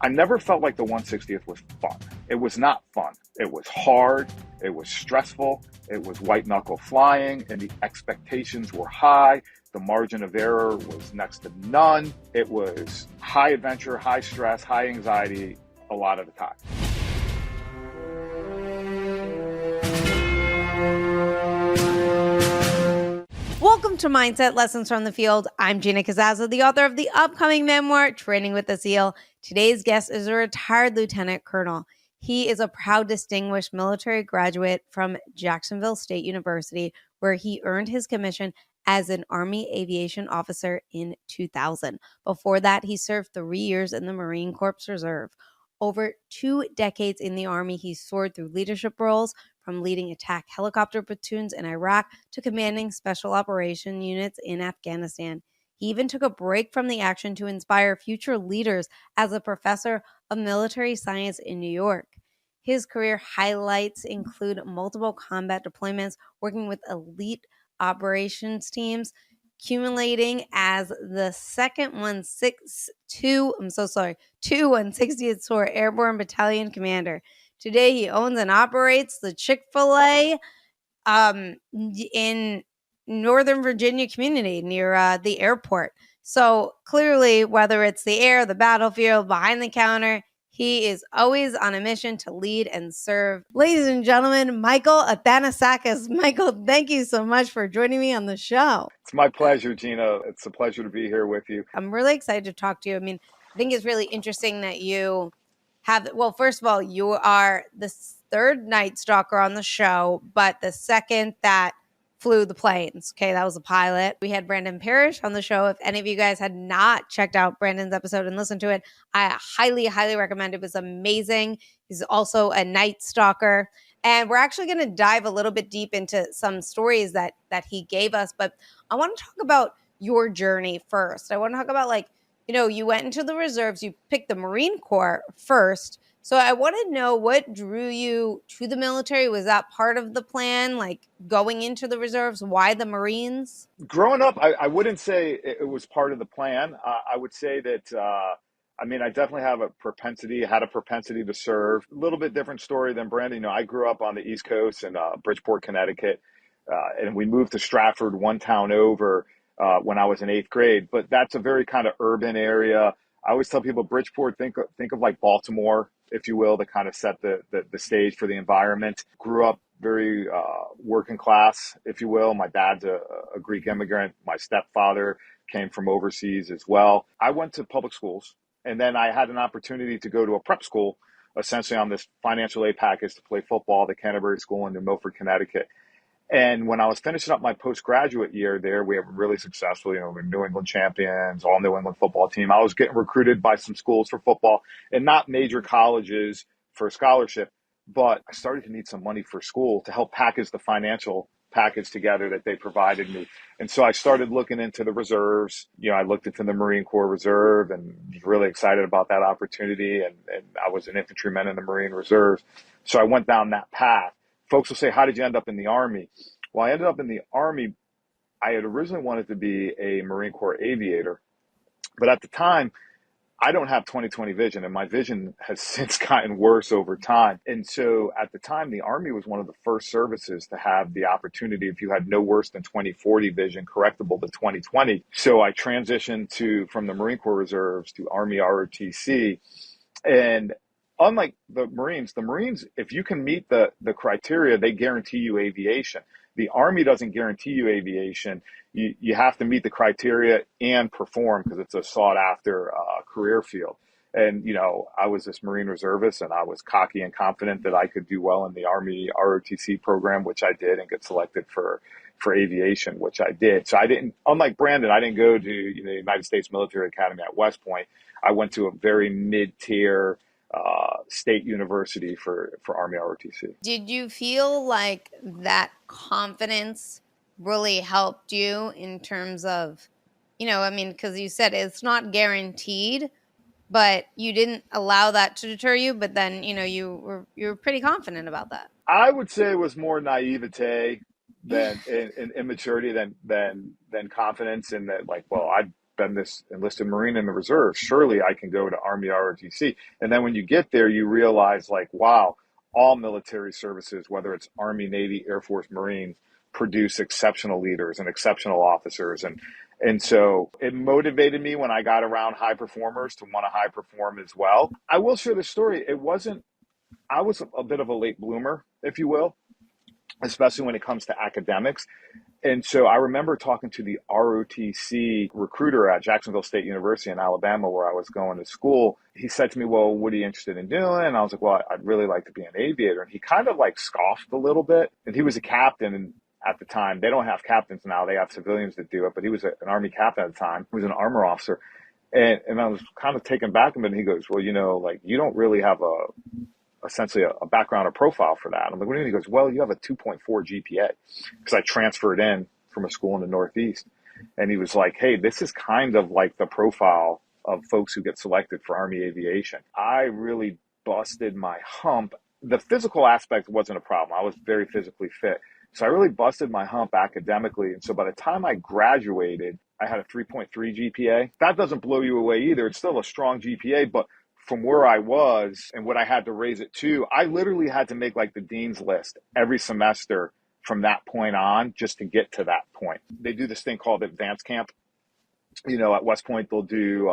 I never felt like the 160th was fun. It was not fun. It was hard. It was stressful. It was white knuckle flying, and the expectations were high. The margin of error was next to none. It was high adventure, high stress, high anxiety a lot of the time. Welcome to Mindset Lessons from the Field. I'm Gina Cazazza, the author of the upcoming memoir, Training with the SEAL. Today's guest is a retired lieutenant colonel. He is a proud, distinguished military graduate from Jacksonville State University, where he earned his commission as an Army aviation officer in 2000. Before that, he served 3 years in the Marine Corps Reserve. Over 2 decades in the Army, he soared through leadership roles, from leading attack helicopter platoons in Iraq to commanding special operation units in Afghanistan. He even took a break from the action to inspire future leaders as a professor of military science in New York. His career highlights include multiple combat deployments, working with elite operations teams, accumulating as the 260th SOAR Airborne Battalion Commander. Today, he owns and operates the Chick-fil-A in Northern Virginia community near the airport. So clearly, whether it's the air, the battlefield, behind the counter, he is always on a mission to lead and serve. Ladies and gentlemen, Michael Athanasakis. Michael, thank you so much for joining me on the show. It's my pleasure, Gina. It's a pleasure to be here with you. I'm really excited to talk to you. I mean, I think it's really interesting that you well, first of all, you are the third Night Stalker on the show, but the second that flew the planes. Okay, that was a pilot. We had Brandon Parrish on the show. If any of you guys had not checked out Brandon's episode and listened to it, I highly, highly recommend it. It was amazing. He's also a Night Stalker. And we're actually going to dive a little bit deep into some stories that he gave us. But I want to talk about your journey first. I want to talk about, like, you went into the reserves, you picked the Marine Corps first. So I want to know what drew you to the military. Was that part of the plan, like going into the reserves? Why the Marines? Growing up, I wouldn't say it was part of the plan. I would say that, I definitely had a propensity to serve. A little bit different story than Brandon. I grew up on the East Coast in Bridgeport, Connecticut, and we moved to Stratford, one town over, when I was in 8th grade. But that's a very kind of urban area. I always tell people Bridgeport, think of like Baltimore, if you will, to kind of set the stage for the environment. Grew up very working class, if you will. My dad's a Greek immigrant. My stepfather came from overseas as well. I went to public schools, and then I had an opportunity to go to a prep school, essentially on this financial aid package to play football at the Canterbury School in New Milford, Connecticut. And when I was finishing up my postgraduate year there, we were really successful. We're New England champions, all New England football team. I was getting recruited by some schools for football and not major colleges for scholarship, but I started to need some money for school to help package the financial package together that they provided me. And so I started looking into the reserves. I looked into the Marine Corps Reserve and was really excited about that opportunity. And I was an infantryman in the Marine Reserves. So I went down that path. Folks will say, how did you end up in the Army? Well, I ended up in the Army. I had originally wanted to be a Marine Corps aviator, but at the time, I don't have 20/20 vision, and my vision has since gotten worse over time. And so at the time, the Army was one of the first services to have the opportunity, if you had no worse than 20/40 vision, correctable to 20/20. So I transitioned from the Marine Corps Reserves to Army ROTC. And unlike the Marines, if you can meet the criteria, they guarantee you aviation. The Army doesn't guarantee you aviation. You have to meet the criteria and perform because it's a sought after career field. And, I was this Marine reservist, and I was cocky and confident that I could do well in the Army ROTC program, which I did, and get selected for aviation, which I did. So unlike Brandon, I didn't go to the United States Military Academy at West Point. I went to a very mid-tier state university for Army ROTC. Did you feel like that confidence really helped you in terms of, because you said it's not guaranteed, but you didn't allow that to deter you, but then, you were pretty confident about that. I would say it was more naivete than in immaturity than confidence in that, like, well, I've been this enlisted Marine in the reserve. Surely I can go to Army ROTC. And then when you get there, you realize like, wow, all military services, whether it's Army, Navy, Air Force, Marines, produce exceptional leaders and exceptional officers. And so it motivated me when I got around high performers to want to high perform as well. I will share the story. I was a bit of a late bloomer, if you will, especially when it comes to academics. And so I remember talking to the ROTC recruiter at Jacksonville State University in Alabama, where I was going to school. He said to me, well, what are you interested in doing? And I was like, well, I'd really like to be an aviator. And he kind of like scoffed a little bit. And he was a captain at the time. They don't have captains now. They have civilians that do it. But he was an Army captain at the time. He was an armor officer. And I was kind of taken back a bit. And he goes, well, like you don't really have essentially a background or profile for that. I'm like, what do you mean? He goes, well, you have a 2.4 GPA because I transferred in from a school in the Northeast. And he was like, hey, this is kind of like the profile of folks who get selected for Army aviation. I really busted my hump. The physical aspect wasn't a problem. I was very physically fit. So I really busted my hump academically. And so by the time I graduated, I had a 3.3 GPA. That doesn't blow you away either. It's still a strong GPA, but from where I was and what I had to raise it to, I literally had to make like the dean's list every semester from that point on just to get to that point. They do this thing called advanced camp. At West Point, they'll do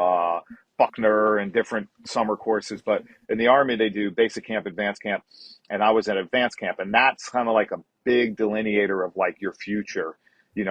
Buckner and different summer courses, but in the Army, they do basic camp, advanced camp, and I was at advanced camp. And that's kind of like a big delineator of like your future,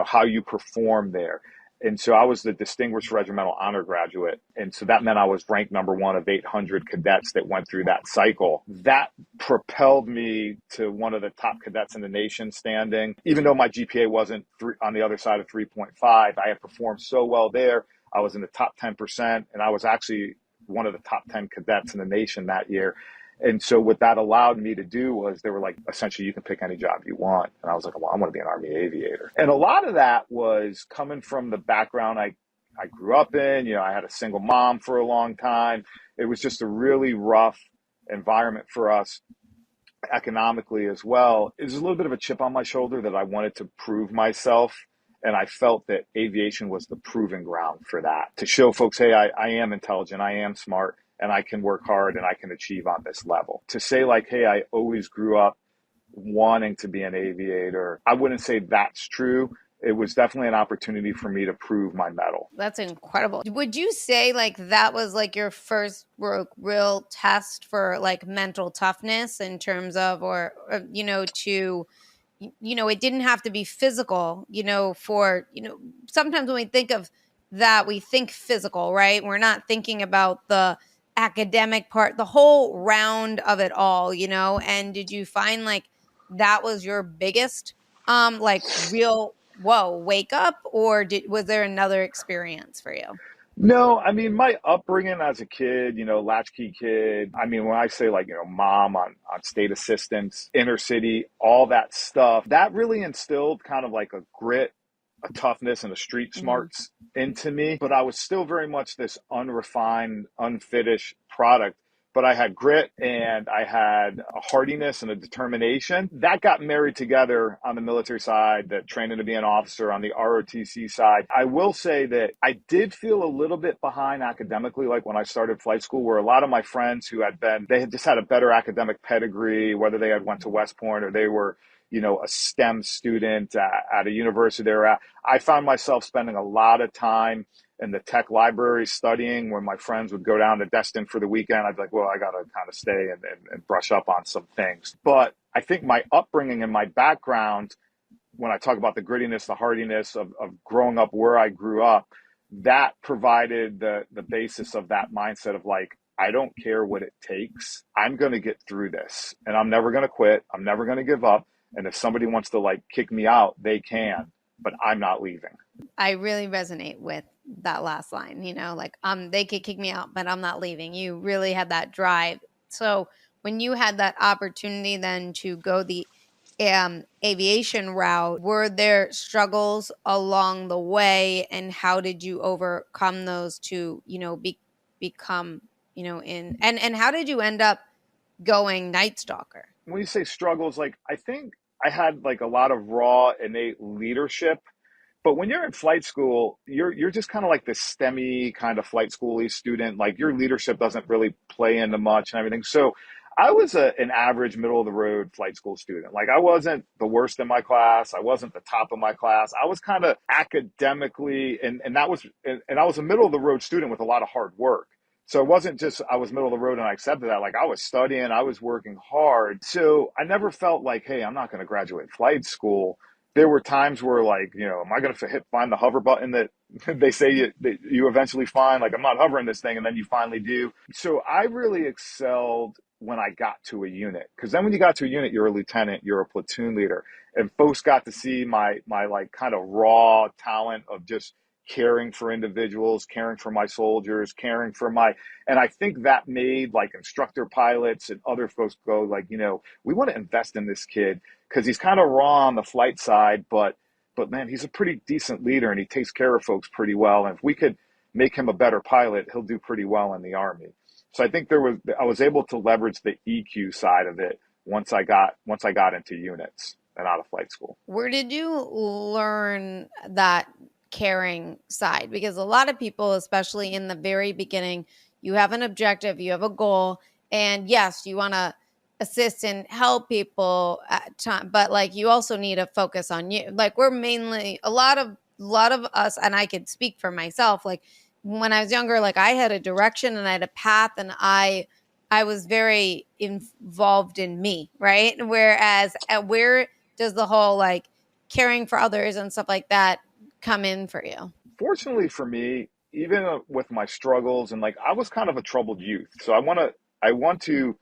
how you perform there. And so I was the Distinguished Regimental Honor Graduate. And so that meant I was ranked number one of 800 cadets that went through that cycle. That propelled me to one of the top cadets in the nation standing. Even though my GPA wasn't on the other side of 3.5, I had performed so well there. I was in the top 10%, and I was actually one of the top 10 cadets in the nation that year. And so what that allowed me to do was they were like, essentially, you can pick any job you want. And I was like, well, I want to be an Army aviator. And a lot of that was coming from the background I grew up in. I had a single mom for a long time. It was just a really rough environment for us economically as well. It was a little bit of a chip on my shoulder that I wanted to prove myself. And I felt that aviation was the proving ground for that, to show folks, hey, I am intelligent, I am smart, and I can work hard and I can achieve on this level. To say like, hey, I always grew up wanting to be an aviator, I wouldn't say that's true. It was definitely an opportunity for me to prove my mettle. That's incredible. Would you say like that was like your first real test for like mental toughness in terms of, it didn't have to be physical, sometimes when we think of that, we think physical, right? We're not thinking about the academic part, the whole round of it all, and did you find like that was your biggest real wake up, or was there another experience for you? No, I mean, my upbringing as a kid, latchkey kid. I mean, when I say like, mom on state assistance, inner city, all that stuff, that really instilled kind of like a grit, a toughness, and a street smarts into me. But I was still very much this unrefined, unfinished product. But I had grit and I had a hardiness and a determination that got married together on the military side, that training to be an officer on the ROTC side. I will say that I did feel a little bit behind academically, like when I started flight school, where a lot of my friends they had just had a better academic pedigree, whether they had went to West Point or they were, a STEM student at a university they were at. I found myself spending a lot of time in the tech library studying. When my friends would go down to Destin for the weekend, I'd be like, well, I got to kind of stay and brush up on some things. But I think my upbringing and my background, when I talk about the grittiness, the hardiness of growing up where I grew up, that provided the basis of that mindset of like, I don't care what it takes. I'm going to get through this and I'm never going to quit. I'm never going to give up. And if somebody wants to like kick me out, they can, but I'm not leaving. I really resonate with that last line, they could kick me out, but I'm not leaving. You really had that drive. So when you had that opportunity then to go the aviation route, were there struggles along the way, and how did you overcome those to, become, and how did you end up going Night Stalker? When you say struggles, like I think I had like a lot of raw innate leadership, But when you're in flight school, you're just kind of like this STEMmy kind of flight schooly student. Like your leadership doesn't really play into much and everything. So I was an average middle of the road flight school student. Like I wasn't the worst in my class. I wasn't the top of my class. I was kind of academically, and I was a middle of the road student with a lot of hard work. So it wasn't just I was middle of the road and I accepted that. Like I was studying, I was working hard. So I never felt like, hey, I'm not going to graduate flight school. There were times where like, am I going to find the hover button that they say that you eventually find? Like I'm not hovering this thing and then you finally do. So I really excelled when I got to a unit, because then when you got to a unit, you're a lieutenant, you're a platoon leader, and folks got to see my like kind of raw talent of just caring for individuals, caring for my soldiers, and I think that made like instructor pilots and other folks go like, we want to invest in this kid because he's kind of raw on the flight side, but man, he's a pretty decent leader and he takes care of folks pretty well. And if we could make him a better pilot, he'll do pretty well in the Army. So I think I was able to leverage the EQ side of it once I got into units and out of flight school. Where did you learn that caring side? Because a lot of people, especially in the very beginning, you have an objective, you have a goal, and yes, you want to assist and help people at time, but like you also need to focus on you. Like we're mainly a lot of us, and I could speak for myself, like when I was younger, like I had a direction and I had a path, and I was very involved in me, right? Whereas where does the whole like caring for others and stuff like that come in for you? Fortunately for me, even with my struggles, and like I was kind of a troubled youth, so I want to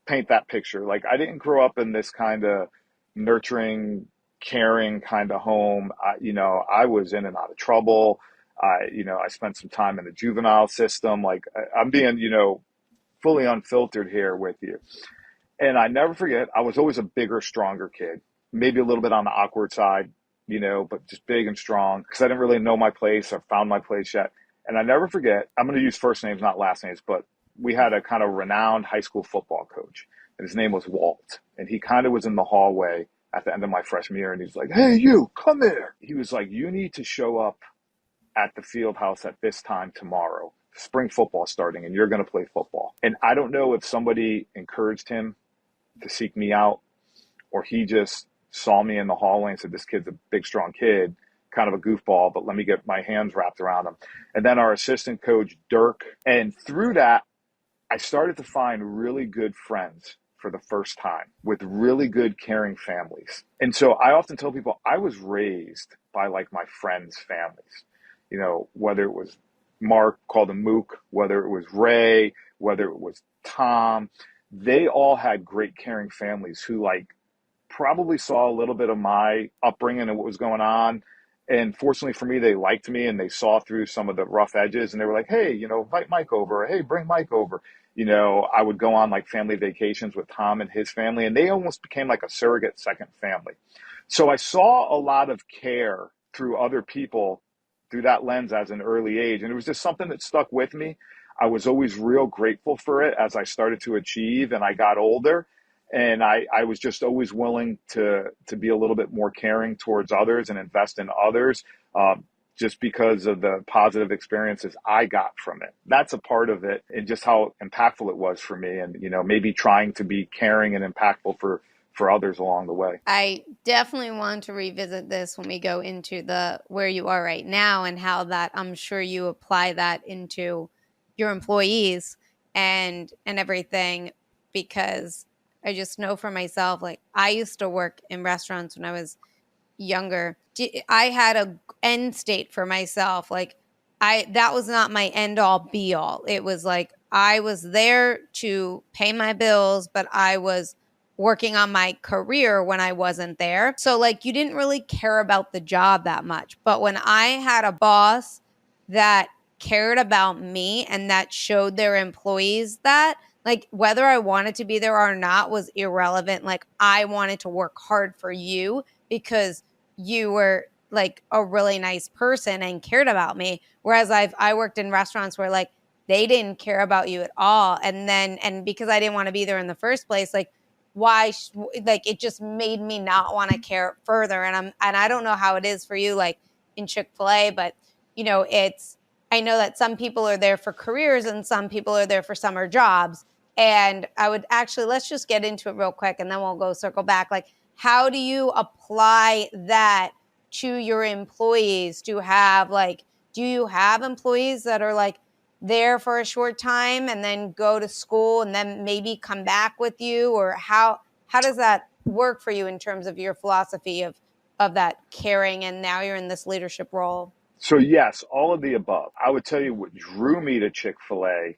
paint that picture. Like I didn't grow up in this kind of nurturing, caring kind of home. I was in and out of trouble. I spent some time in the juvenile system. Like I'm being, fully unfiltered here with you. And I never forget, I was always a bigger, stronger kid, maybe a little bit on the awkward side, but just big and strong because I didn't really know my place or found my place yet. And I never forget, I'm going to use first names, not last names, but we had a kind of renowned high school football coach, and his name was Walt. And he kind of was in the hallway at the end of my freshman year, and he's like, "Hey, you, come here." He was like, "You need to show up at the field house at this time tomorrow. Spring football starting, and you're going to play football." And I don't know if somebody encouraged him to seek me out, or he just saw me in the hallway and said, "This kid's a big, strong kid, kind of a goofball, but let me get my hands wrapped around him." And then our assistant coach, Dirk, and through that, I started to find really good friends for the first time with really good, caring families. And so I often tell people I was raised by like my friends' families, whether it was Mark, called him Mook, whether it was Ray, whether it was Tom, they all had great, caring families who like probably saw a little bit of my upbringing and what was going on. And fortunately for me, they liked me and they saw through some of the rough edges, and they were like, "Hey, invite Mike over. Or, hey, bring Mike over." I would go on like family vacations with Tom and his family, and they almost became like a surrogate second family. So I saw a lot of care through other people through that lens as an early age. And it was just something that stuck with me. I was always real grateful for it as I started to achieve and I got older. And I was just always willing to be a little bit more caring towards others and invest in others, just because of the positive experiences I got from it. That's a part of it, and just how impactful it was for me, and maybe trying to be caring and impactful for others along the way. I definitely want to revisit this when we go into the where you are right now and how that I'm sure you apply that into your employees and everything, because I just know for myself, like I used to work in restaurants when I was younger. I had a end state for myself. Like that was not my end all be all. It was like I was there to pay my bills, but I was working on my career when I wasn't there. So like you didn't really care about the job that much. But when I had a boss that cared about me and that showed their employees that, like whether I wanted to be there or not was irrelevant. Like I wanted to work hard for you because you were like a really nice person and cared about me. Whereas I worked in restaurants where like they didn't care about you at all. And because I didn't want to be there in the first place, like like it just made me not want to care further. And I don't know how it is for you. Like in Chick-fil-A, but I know that some people are there for careers and some people are there for summer jobs. And I would actually, let's just get into it real quick and then we'll go circle back. Like, how do you apply that to your employees? Do you have employees that are like there for a short time and then go to school and then maybe come back with you? Or how does that work for you in terms of your philosophy of that caring, and now you're in this leadership role? So yes, all of the above. I would tell you what drew me to Chick-fil-A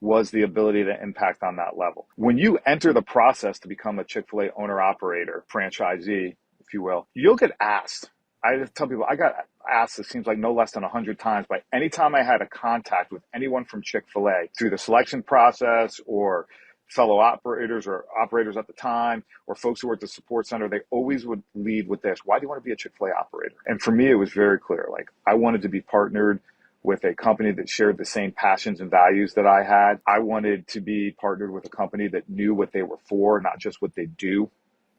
was the ability to impact on that level. When you enter the process to become a Chick-fil-A owner operator, franchisee, if you will, you'll get asked. I tell people I got asked, it seems like no less than 100 times, by any time I had a contact with anyone from Chick-fil-A through the selection process or fellow operators or operators at the time or folks who were at the support center, they always would lead with this: why do you want to be a Chick-fil-A operator? And for me, it was very clear. Like, I wanted to be partnered with a company that shared the same passions and values that I had. I wanted to be partnered with a company that knew what they were for, not just what they do,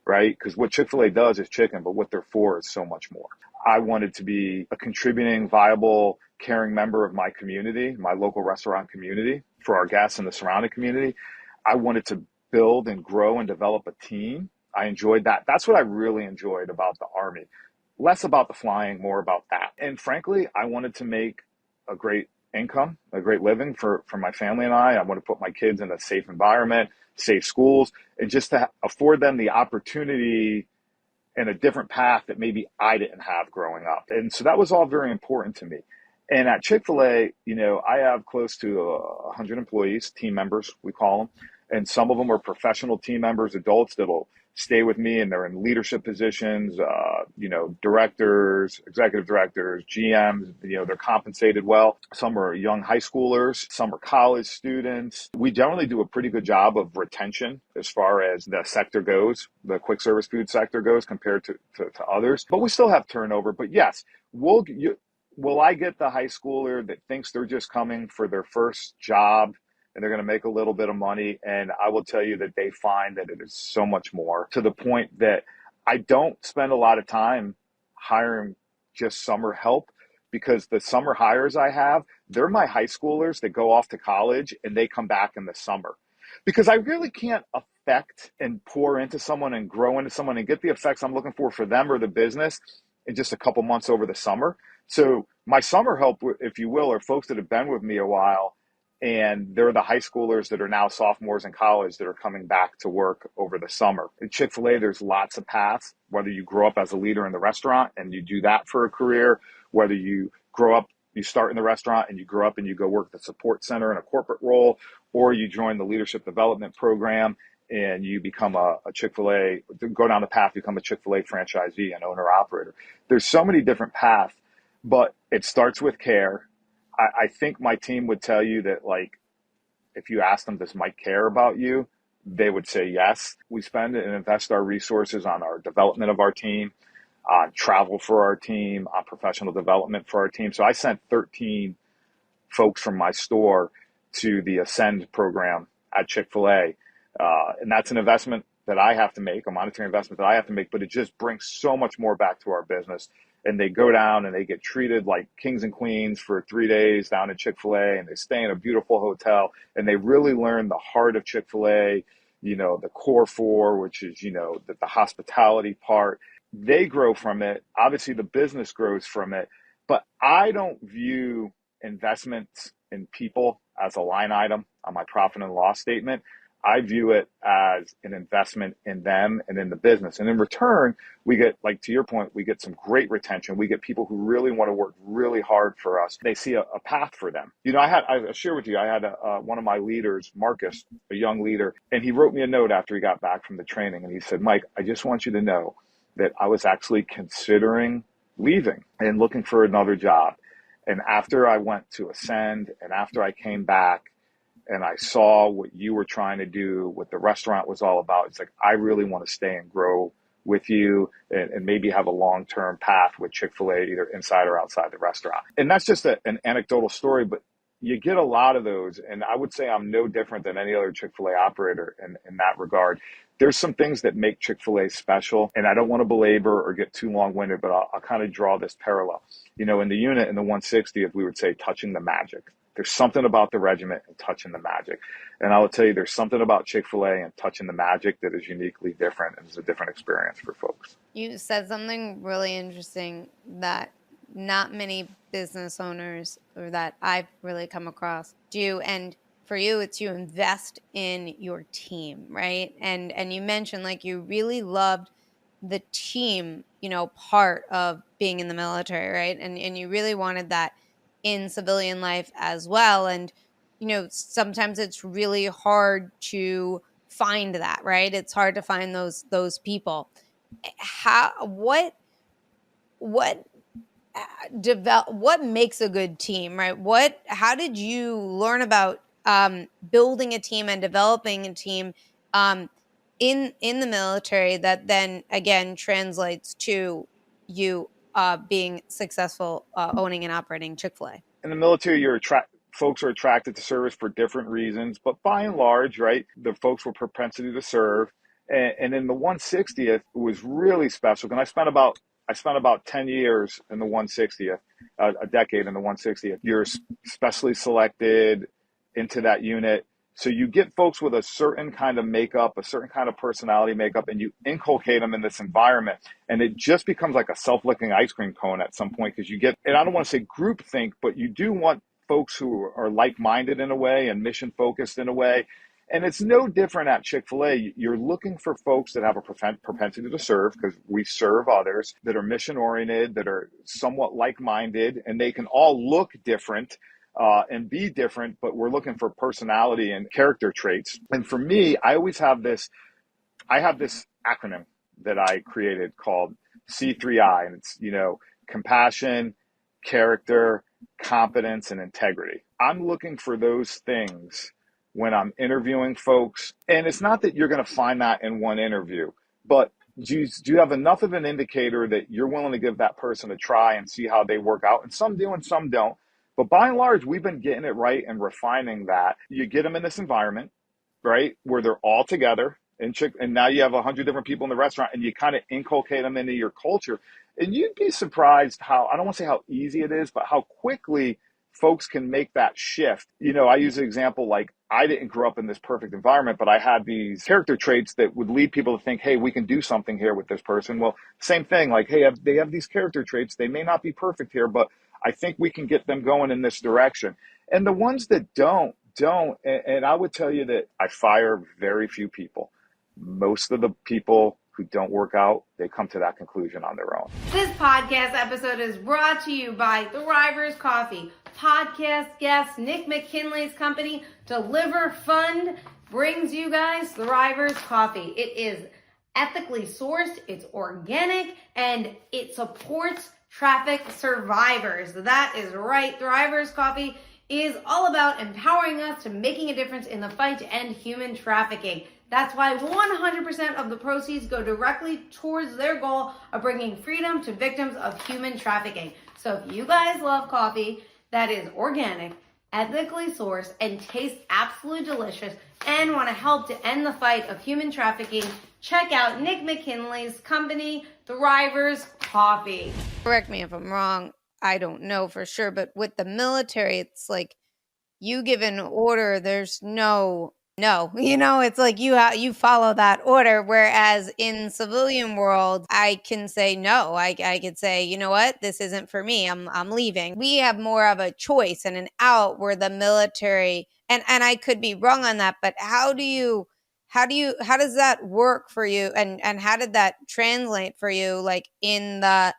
right? Because what Chick-fil-A does is chicken, but what they're for is so much more. I wanted to be a contributing, viable, caring member of my community, my local restaurant community, for our guests and the surrounding community. I wanted to build and grow and develop a team. I enjoyed that. That's what I really enjoyed about the Army. Less about the flying, more about that. And frankly, I wanted to make a great income, a great living for my family and I. I want to put my kids in a safe environment, safe schools, and just to afford them the opportunity and a different path that maybe I didn't have growing up. And so that was all very important to me. And at Chick-fil-A, I have close to 100 employees, team members, we call them. And some of them are professional team members, adults that'll stay with me, and they're in leadership positions, directors, executive directors, GMs, they're compensated well. Some are young high schoolers, some are college students. We generally do a pretty good job of retention as far as the sector goes, the quick service food sector goes, compared to others. But we still have turnover. But yes, will I get the high schooler that thinks they're just coming for their first job and they're going to make a little bit of money? And I will tell you that they find that it is so much more, to the point that I don't spend a lot of time hiring just summer help, because the summer hires I have, they're my high schoolers that go off to college and they come back in the summer. Because I really can't affect and pour into someone and grow into someone and get the effects I'm looking for them or the business in just a couple months over the summer. So my summer help, if you will, are folks that have been with me a while, and they're the high schoolers that are now sophomores in college that are coming back to work over the summer. At Chick-fil-A, there's lots of paths, whether you grow up as a leader in the restaurant and you do that for a career, whether you grow up, you start in the restaurant and you grow up and you go work at the support center in a corporate role, or you join the leadership development program and you become a Chick-fil-A, go down the path, become a Chick-fil-A franchisee and owner operator. There's so many different paths, but it starts with care. I think my team would tell you that, like, if you ask them, does Mike care about you? They would say yes. We spend and invest our resources on our development of our team, on travel for our team, on professional development for our team. So I sent 13 folks from my store to the Ascend program at Chick-fil-A. And that's an investment that I have to make, a monetary investment that I have to make, but it just brings so much more back to our business. And they go down and they get treated like kings and queens for 3 days down at Chick-fil-A, and they stay in a beautiful hotel, and they really learn the heart of Chick-fil-A, the core four, which is, the hospitality part. They grow from it. Obviously, the business grows from it, but I don't view investments in people as a line item on my profit and loss statement. I view it as an investment in them and in the business. And in return, we get, like, to your point, we get some great retention. We get people who really want to work really hard for us. They see a path for them. I share with you, I had one of my leaders, Marcus, a young leader, and he wrote me a note after he got back from the training. And he said, Mike, I just want you to know that I was actually considering leaving and looking for another job. And after I went to Ascend and after I came back, and I saw what you were trying to do, what the restaurant was all about, it's like, I really want to stay and grow with you and maybe have a long-term path with Chick-fil-A, either inside or outside the restaurant. And that's just an anecdotal story, but you get a lot of those. And I would say I'm no different than any other Chick-fil-A operator in that regard. There's some things that make Chick-fil-A special, and I don't want to belabor or get too long-winded, but I'll kind of draw this parallel. You know, in the unit, in the 160th, we would say touching the magic. There's something about the regiment and touching the magic. And I will tell you, there's something about Chick-fil-A and touching the magic that is uniquely different and is a different experience for folks. You said something really interesting that not many business owners, or that I've really come across, do. And for you, it's you invest in your team, right? And you mentioned like you really loved the team, part of being in the military, right? And you really wanted that in civilian life as well. And sometimes it's really hard to find that, right? It's hard to find those people. What makes a good team, right? How did you learn about building a team and developing a team in the military that then again translates to you being successful owning and operating Chick-fil-A? In the military, folks are attracted to service for different reasons, but by and large, right, the folks with propensity to serve. And in the 160th, it was really special. And I spent about 10 years in the 160th, a decade in the 160th. You're specially selected into that unit. So you get folks with a certain kind of makeup, a certain kind of personality makeup, and you inculcate them in this environment. And it just becomes like a self-licking ice cream cone at some point, because you get, and I don't want to say groupthink, but you do want folks who are like-minded in a way and mission-focused in a way. And it's no different at Chick-fil-A. You're looking for folks that have a propensity to serve, because we serve others, that are mission-oriented, that are somewhat like-minded, and they can all look different and be different, but we're looking for personality and character traits. And for me, I have this acronym that I created called C3I, and it's, compassion, character, competence, and integrity. I'm looking for those things when I'm interviewing folks. And it's not that you're going to find that in one interview, but do you have enough of an indicator that you're willing to give that person a try and see how they work out? And some do and some don't. But by and large, we've been getting it right and refining that. You get them in this environment, right, where they're all together, and now you have 100 different people in the restaurant, and you kind of inculcate them into your culture. And you'd be surprised how, I don't want to say how easy it is, but how quickly folks can make that shift. I use an example, like I didn't grow up in this perfect environment, but I had these character traits that would lead people to think, hey, we can do something here with this person. Well, same thing, like, hey, they have these character traits. They may not be perfect here, but I think we can get them going in this direction. And the ones that don't. And I would tell you that I fire very few people. Most of the people who don't work out, they come to that conclusion on their own. This podcast episode is brought to you by Thrivers Coffee. Podcast guest Nick McKinley's company, Deliver Fund, brings you guys Thrivers Coffee. It is ethically sourced, it's organic, and it supports traffic survivors. That is right. Thrivers Coffee is all about empowering us to making a difference in the fight to end human trafficking. That's why 100% of the proceeds go directly towards their goal of bringing freedom to victims of human trafficking. So if you guys love coffee that is organic, ethically sourced, and tastes absolutely delicious, and want to help to end the fight of human trafficking, check out Nick McKinley's company, Thrivers Coffee. Correct me if I'm wrong. I don't know for sure, but with the military, it's like you give an order, there's no, it's like you follow that order. Whereas in civilian world, I can say no. I could say, you know what, this isn't for me. I'm leaving. We have more of a choice and an out, where the military, and I could be wrong on that, but how does that work for you? And how did that translate for you, like in the,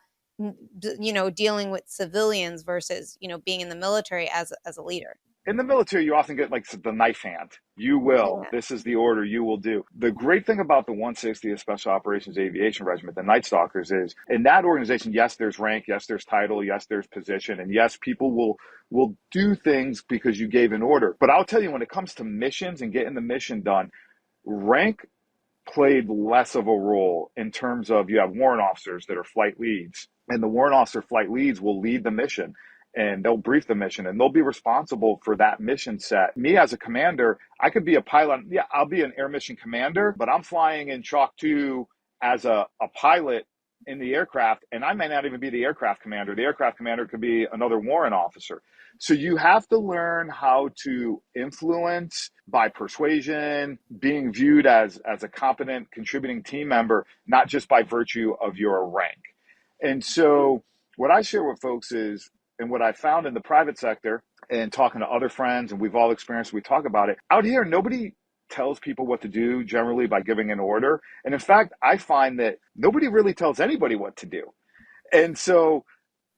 dealing with civilians versus, being in the military as a leader? In the military, you often get like the knife hand. You will. Yeah. This is the order you will do. The great thing about the 160th Special Operations Aviation Regiment, the Night Stalkers, is in that organization, yes, there's rank, yes, there's title, yes, there's position, and yes, people will do things because you gave an order. But I'll tell you, when it comes to missions and getting the mission done, rank played less of a role in terms of, you have warrant officers that are flight leads, and the warrant officer flight leads will lead the mission. and they'll brief the mission and they'll be responsible for that mission set. Me as a commander, I could be a pilot. Yeah, I'll be an air mission commander, but I'm flying in Chalk 2 as a pilot in the aircraft, and I may not even be the aircraft commander. The aircraft commander could be another warrant officer. So you have to learn how to influence by persuasion, being viewed as a competent contributing team member, not just by virtue of your rank. And so what I share with folks is, and what I found in the private sector and talking to other friends, and we've all experienced, we talk about it, out here, nobody tells people what to do generally by giving an order. And in fact, I find that nobody really tells anybody what to do. And so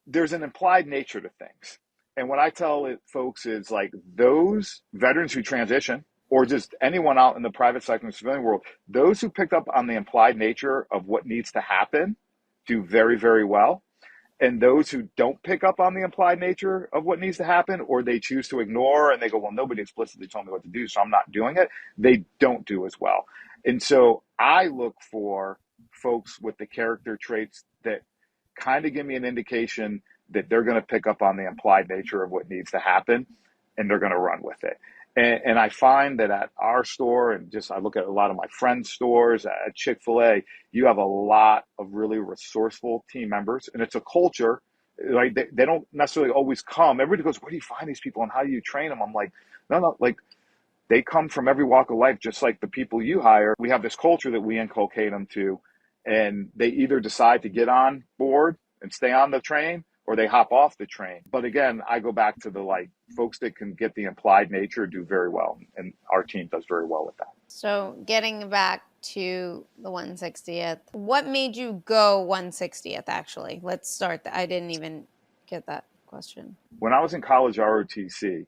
there's an implied nature to things. And what I tell folks is like those veterans who transition, or just anyone out in the private sector and civilian world, those who picked up on the implied nature of what needs to happen do very, very well. And those who don't pick up on the implied nature of what needs to happen, or they choose to ignore and they go, well, nobody explicitly told me what to do, so I'm not doing it, they don't do as well. And so I look for folks with the character traits that kind of give me an indication that they're going to pick up on the implied nature of what needs to happen, and they're going to run with it. And I find that at our store, and just I look at a lot of my friends' stores, at Chick-fil-A, you have a lot of really resourceful team members, and it's a culture. Like they don't necessarily always come. Everybody goes, where do you find these people and how do you train them? I'm like, no, like they come from every walk of life, just like the people you hire. We have this culture that we inculcate them to, and they either decide to get on board and stay on the train, or they hop off the train. But again, I go back to the like folks that can get the implied nature do very well. And our team does very well with that. So getting back to the 160th, what made you go 160th actually? Let's start. I didn't even get that question. When I was in college ROTC,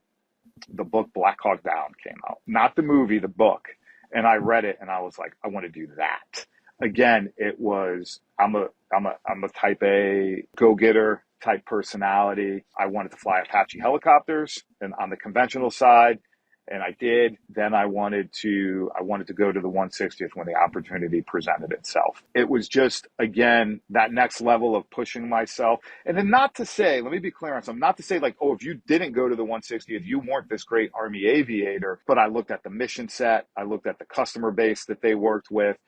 the book Black Hawk Down came out. Not the movie, the book. And I read it and I was like, I want to do that. Again, it was, I'm a type A go-getter type personality. I wanted to fly Apache helicopters and on the conventional side, and I did. Then I wanted to go to the 160th when the opportunity presented itself. It was just, again, that next level of pushing myself. And then not to say, let me be clear on something, not to say like, oh, if you didn't go to the 160th, you weren't this great Army aviator. But I looked at the mission set. I looked at the customer base that they worked with.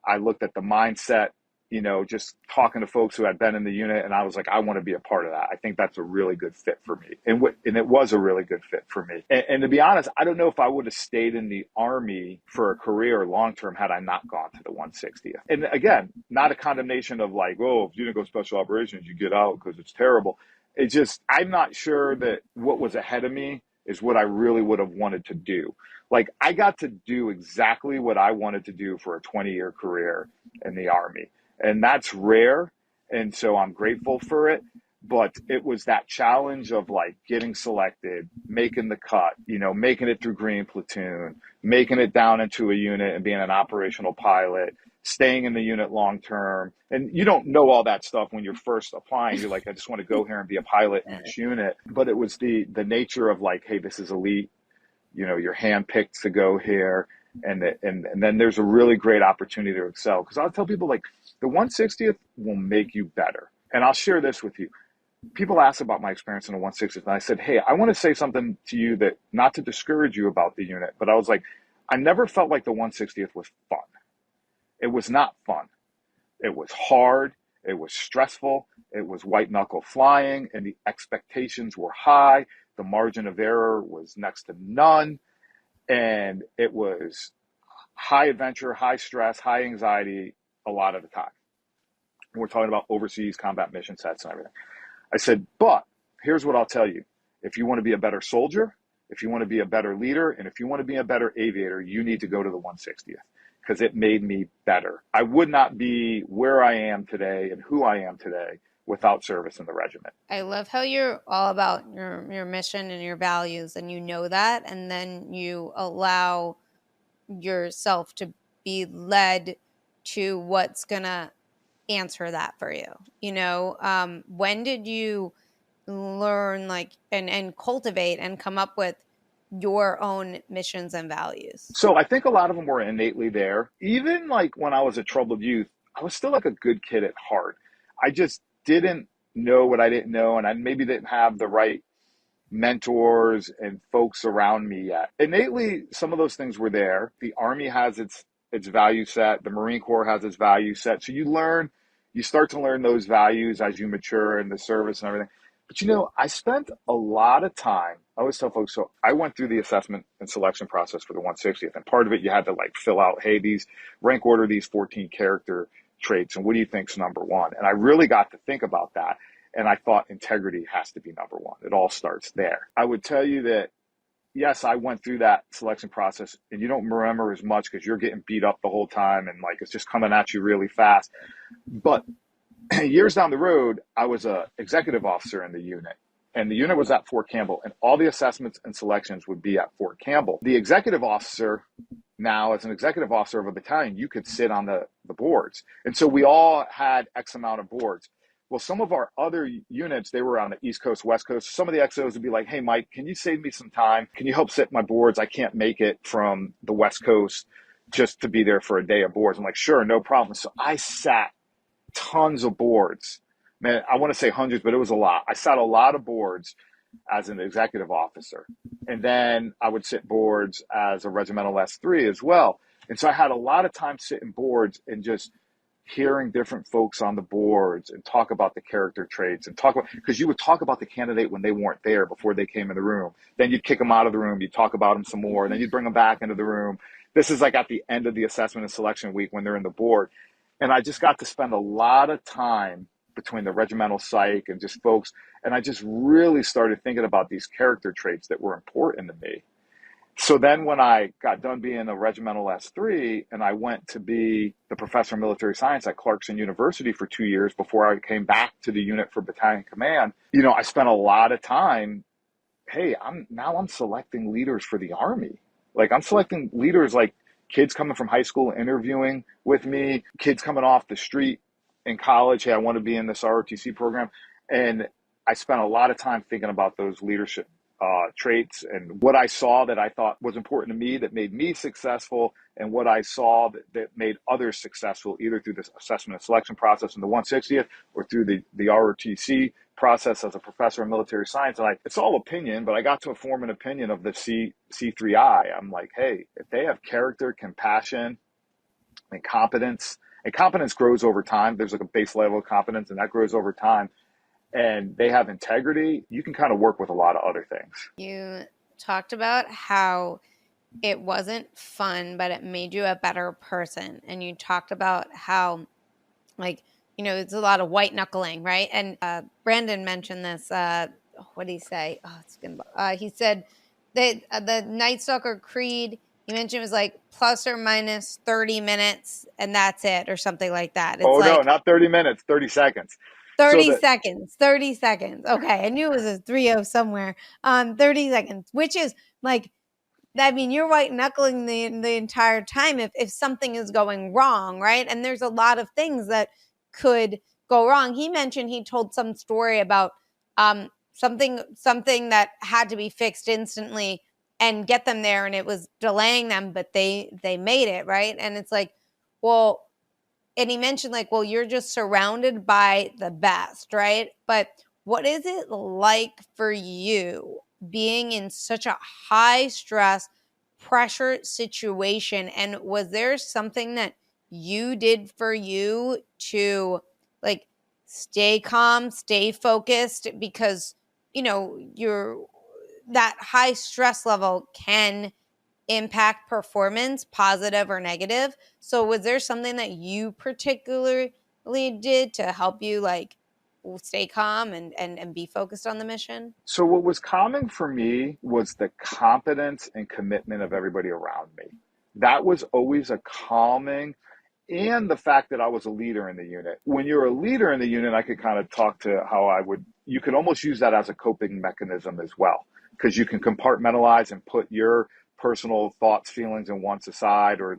I looked at the mindset, you know, just talking to folks who had been in the unit, and I was like, I want to be a part of that. I think that's a really good fit for me. And it was a really good fit for me. And to be honest, I don't know if I would have stayed in the Army for a career long-term had I not gone to the 160th. And again, not a condemnation of like, oh, if you didn't go special operations, you get out because it's terrible. It's just, I'm not sure that what was ahead of me is what I really would have wanted to do. Like I got to do exactly what I wanted to do for a 20-year career in the Army. And that's rare. And so I'm grateful for it. But it was that challenge of like getting selected, making the cut, you know, making it through Green Platoon, making it down into a unit and being an operational pilot, staying in the unit long term. And you don't know all that stuff when you're first applying. You're like, I just want to go here and be a pilot in this unit. But it was the nature of like, hey, this is elite. You know, you're handpicked to go here. And then there's a really great opportunity to excel. Because I'll tell people like the 160th will make you better. And I'll share this with you. People ask about my experience in the 160th. And I said, hey, I want to say something to you that not to discourage you about the unit. But I was like, I never felt like the 160th was fun. It was not fun. It was hard. It was stressful. It was white knuckle flying. And the expectations were high. The margin of error was next to none. And it was high adventure, high stress, high anxiety a lot of the time. And we're talking about overseas combat mission sets and everything. I said, but here's what I'll tell you. If you want to be a better soldier, if you want to be a better leader, and if you want to be a better aviator, you need to go to the 160th because it made me better. I would not be where I am today and who I am today without service in the regiment. I love how you're all about your mission and your values, and you know that, and then you allow yourself to be led to what's gonna answer that for you. You know, when did you learn like and cultivate and come up with your own missions and values? So I think a lot of them were innately there. Even like when I was a troubled youth, I was still like a good kid at heart. I just didn't know what I didn't know, and I maybe didn't have the right mentors and folks around me yet. Innately, some of those things were there. The Army has its value set. The Marine Corps has its value set. So you start to learn those values as you mature in the service and everything. But I spent a lot of time. I always tell folks, so I went through the assessment and selection process for the 160th, and part of it you had to like fill out, hey, these rank order these 14 character traits, and what do you think's number one? And I really got to think about that. And I thought integrity has to be number one. It all starts there. I would tell you that, yes, I went through that selection process, and you don't remember as much because you're getting beat up the whole time and like it's just coming at you really fast. But years down the road, I was a executive officer in the unit. And the unit was at Fort Campbell, and all the assessments and selections would be at Fort Campbell. The executive officer, now as an executive officer of a battalion, you could sit on the boards. And so we all had X amount of boards. Well, some of our other units, they were on the East Coast, West Coast. Some of the XOs would be like, hey, Mike, can you save me some time? Can you help sit my boards? I can't make it from the West Coast just to be there for a day of boards. I'm like, sure, no problem. So I sat tons of boards. Man, I want to say hundreds, but it was a lot. I sat a lot of boards as an executive officer. And then I would sit boards as a regimental S3 as well. And so I had a lot of time sitting boards and just hearing different folks on the boards and talk about the character traits and talk about, because you would talk about the candidate when they weren't there before they came in the room. Then you'd kick them out of the room. You'd talk about them some more. Then you'd bring them back into the room. This is like at the end of the assessment and selection week when they're in the board. And I just got to spend a lot of time between the regimental psych and just folks. And I just really started thinking about these character traits that were important to me. So then when I got done being a regimental S3 and I went to be the professor of military science at Clarkson University for 2 years before I came back to the unit for battalion command, I spent a lot of time, hey, I'm selecting leaders for the Army. Like I'm selecting leaders like kids coming from high school interviewing with me, kids coming off the street in college, hey, I want to be in this ROTC program. And I spent a lot of time thinking about those leadership traits and what I saw that I thought was important to me that made me successful, and what I saw that made others successful, either through this assessment and selection process in the 160th or through the ROTC process as a professor of military science. And it's all opinion, but I got to form an opinion of the C3I. I'm like, hey, if they have character, compassion, and competence grows over time. There's like a base level of competence, and that grows over time. And they have integrity, you can kind of work with a lot of other things. You talked about how it wasn't fun, but it made you a better person. And you talked about how, it's a lot of white knuckling, right? And Brandon mentioned this. What did he say? He said that the Night Stalker Creed, he mentioned, was like plus or minus 30 minutes, and that's it, or something like that. It's no, not 30 minutes, 30 seconds. 30 seconds. Okay, I knew it was a 30 somewhere. 30 seconds, which is like, you're white knuckling the entire time if something is going wrong, right? And there's a lot of things that could go wrong. He mentioned he told some story about something that had to be fixed instantly and get them there, and it was delaying them, but they made it, right? And it's like, well. And he mentioned you're just surrounded by the best, right? But what is it like for you being in such a high stress, pressure situation? And was there something that you did for you to stay calm, stay focused? Because, that high stress level can impact performance, positive or negative. So was there something that you particularly did to help you stay calm and be focused on the mission? So what was calming for me was the competence and commitment of everybody around me. That was always a calming, and the fact that I was a leader in the unit. When you're a leader in the unit, I could kind of talk to how you could almost use that as a coping mechanism as well, because you can compartmentalize and put your personal thoughts, feelings, and wants aside, or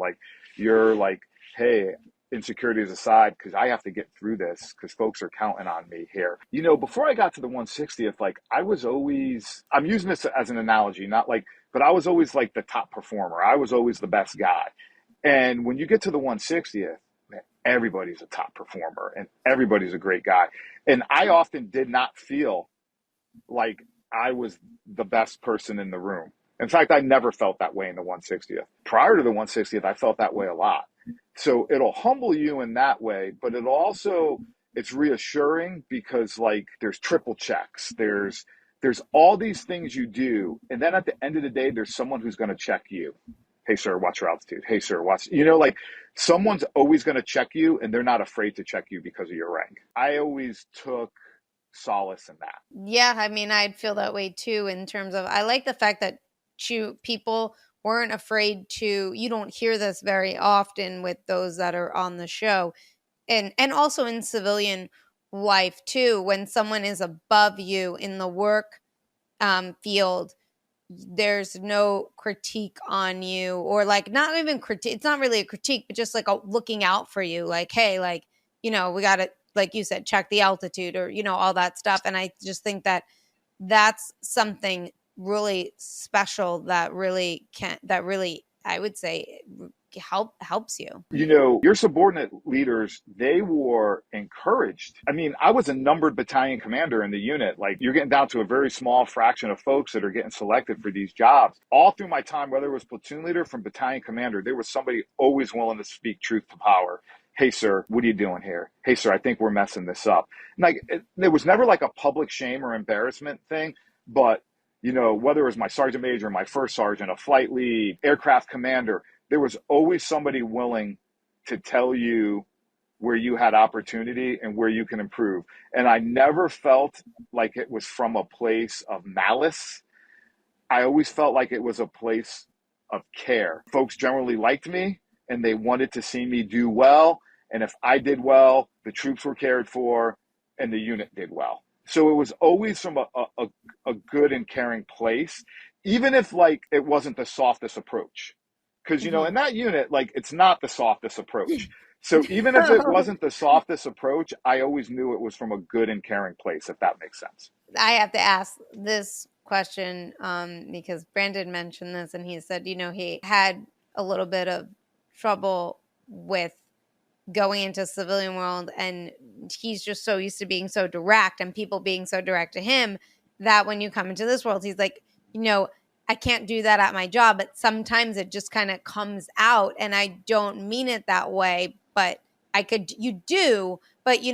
you're like, hey, insecurities aside, because I have to get through this because folks are counting on me here. Before I got to the 160th, I was always, I'm using this as an analogy, but I was always the top performer. I was always the best guy. And when you get to the 160th, everybody's a top performer and everybody's a great guy. And I often did not feel like I was the best person in the room. In fact, I never felt that way in the 160th. Prior to the 160th, I felt that way a lot. So it'll humble you in that way, but it also, it's reassuring because like there's triple checks. There's all these things you do. And then at the end of the day, there's someone who's going to check you. Hey, sir, watch your altitude. Hey, sir, watch, like someone's always going to check you and they're not afraid to check you because of your rank. I always took solace in that. Yeah, I mean, I'd feel that way too in terms of, I like the fact that people weren't afraid to, you don't hear this very often with those that are on the show. And also in civilian life too, when someone is above you in the work field, there's no critique on you, or like not even critique. It's not really a critique, but just like looking out for you. Like, hey, like, we got to, like you said, check the altitude or, all that stuff. And I just think that that's something really special that really I would say helps you. Your subordinate leaders, they were encouraged. I mean, I was a numbered battalion commander in the unit. Like, you're getting down to a very small fraction of folks that are getting selected for these jobs. All through my time, whether it was platoon leader from battalion commander, there was somebody always willing to speak truth to power. Hey, sir, what are you doing here? Hey, sir, I think we're messing this up. Like, there was never like a public shame or embarrassment thing, but whether it was my sergeant major, my first sergeant, a flight lead, aircraft commander, there was always somebody willing to tell you where you had opportunity and where you can improve. And I never felt like it was from a place of malice. I always felt like it was a place of care. Folks generally liked me and they wanted to see me do well. And if I did well, the troops were cared for and the unit did well. So it was always from a good and caring place, even if like it wasn't the softest approach. Because, in that unit, like, it's not the softest approach. So even if it wasn't the softest approach, I always knew it was from a good and caring place, if that makes sense. I have to ask this question because Brandon mentioned this, and he said, he had a little bit of trouble with going into civilian world, and he's just so used to being so direct and people being so direct to him that when you come into this world, he's like, I can't do that at my job, but sometimes it just kind of comes out, and I don't mean it that way, but you do, but you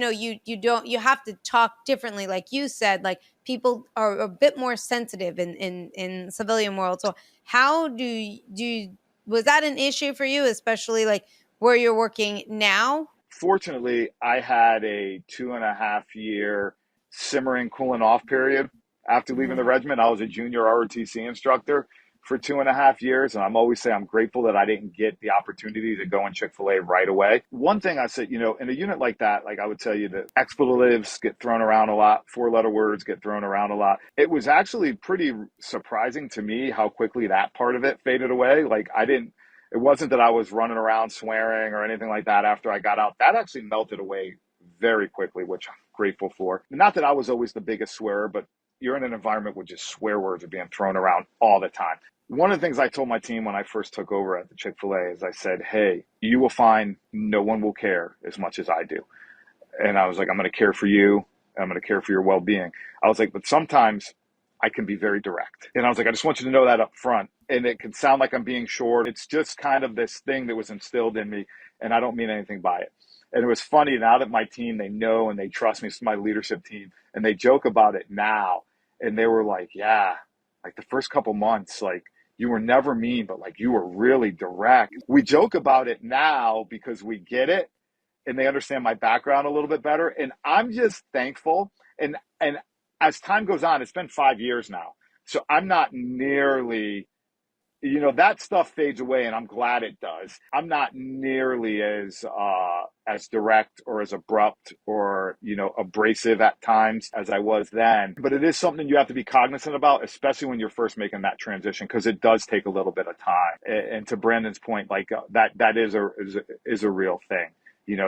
don't, you have to talk differently. Like you said, like people are a bit more sensitive in civilian world. So how was that an issue for you, especially like where you're working now? Fortunately, I had a 2.5 year simmering cooling off period. After leaving the regiment, I was a junior ROTC instructor for 2.5 years. And I'm always saying I'm grateful that I didn't get the opportunity to go in Chick-fil-A right away. One thing I said, in a unit like that, like I would tell you that expletives get thrown around a lot, 4-letter words get thrown around a lot. It was actually pretty surprising to me how quickly that part of it faded away. Like it wasn't that I was running around swearing or anything like that after I got out. That actually melted away very quickly, which I'm grateful for. Not that I was always the biggest swearer, but you're in an environment where just swear words are being thrown around all the time. One of the things I told my team when I first took over at the Chick-fil-A is I said, hey, you will find no one will care as much as I do. And I was like, I'm going to care for you. I'm going to care for your well-being. I was like, but sometimes I can be very direct. And I was like, I just want you to know that up front. And it can sound like I'm being short. It's just kind of this thing that was instilled in me, and I don't mean anything by it. And it was funny, now that my team, they know and they trust me, it's my leadership team, and they joke about it now. And they were like, yeah, like the first couple months, like you were never mean, but like you were really direct. We joke about it now because we get it and they understand my background a little bit better. And I'm just thankful. And as time goes on, it's been 5 years now. So I'm not nearly, that stuff fades away, and I'm glad it does. I'm not nearly as direct or as abrupt or, abrasive at times as I was then. But it is something you have to be cognizant about, especially when you're first making that transition, because it does take a little bit of time. And to Brandon's point, like that is a real thing,